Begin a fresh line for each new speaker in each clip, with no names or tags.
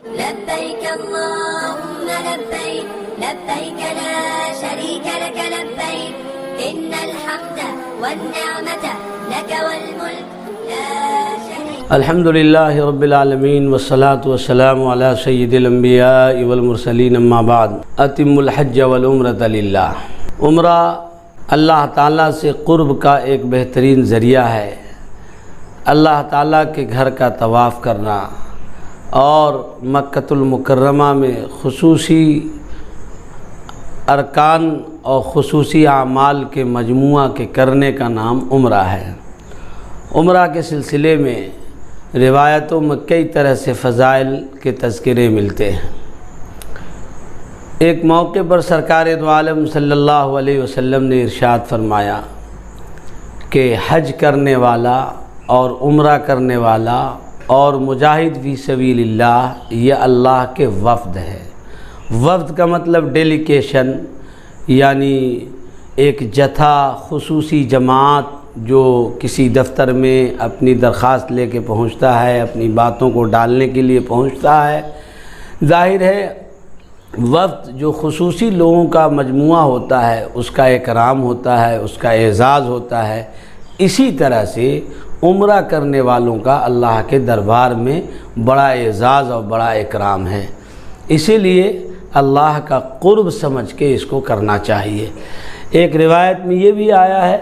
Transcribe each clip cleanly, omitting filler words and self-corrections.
لبيك اللهم لبيك لبيك لا شريك لك لبيك إن الحمد والنعمة لك والملك لا شريك.
الحمد للہ رب العالمین والصلاة والسلام علی سید الانبیاء والمرسلین اما بعد. اتم الحج والعمرۃ للہ. عمرہ اللہ تعالیٰ سے قرب کا ایک بہترین ذریعہ ہے. اللہ تعالیٰ کے گھر کا طواف کرنا اور مکۃ المکرمہ میں خصوصی ارکان اور خصوصی اعمال کے مجموعہ کے کرنے کا نام عمرہ ہے. عمرہ کے سلسلے میں روایتوں میں کئی طرح سے فضائل کے تذکرے ملتے ہیں. ایک موقع پر سرکار دو عالم صلی اللہ علیہ وسلم نے ارشاد فرمایا کہ حج کرنے والا اور عمرہ کرنے والا اور مجاہد فی سبیل اللہ یہ اللہ کے وفد ہے. وفد کا مطلب ڈیلیگیشن، یعنی ایک جتھا، خصوصی جماعت جو کسی دفتر میں اپنی درخواست لے کے پہنچتا ہے، اپنی باتوں کو ڈالنے کے لیے پہنچتا ہے. ظاہر ہے وفد جو خصوصی لوگوں کا مجموعہ ہوتا ہے اس کا اکرام ہوتا ہے، اس کا اعزاز ہوتا ہے. اسی طرح سے عمرہ کرنے والوں کا اللہ کے دربار میں بڑا اعزاز اور بڑا اکرام ہے. اسی لیے اللہ کا قرب سمجھ کے اس کو کرنا چاہیے. ایک روایت میں یہ بھی آیا ہے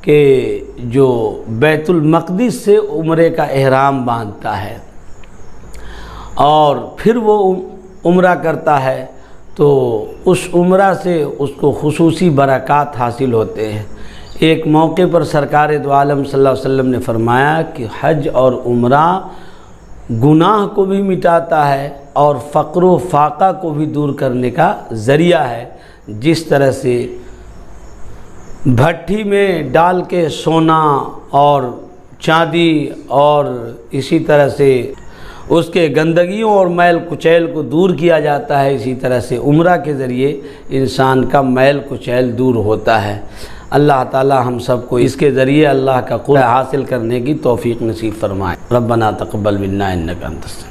کہ جو بیت المقدس سے عمرے کا احرام باندھتا ہے اور پھر وہ عمرہ کرتا ہے تو اس عمرہ سے اس کو خصوصی برکات حاصل ہوتے ہیں. ایک موقع پر سرکار دو عالم صلی اللہ علیہ وسلم نے فرمایا کہ حج اور عمرہ گناہ کو بھی مٹاتا ہے اور فقر و فاقہ کو بھی دور کرنے کا ذریعہ ہے. جس طرح سے بھٹی میں ڈال کے سونا اور چاندی اور اسی طرح سے اس کے گندگیوں اور میل کچیل کو دور کیا جاتا ہے، اسی طرح سے عمرہ کے ذریعے انسان کا میل کچیل دور ہوتا ہے. اللہ تعالی ہم سب کو اس کے ذریعے اللہ کا قرب حاصل کرنے کی توفیق نصیب فرمائے. ربنا تقبل منا انک انت السمیع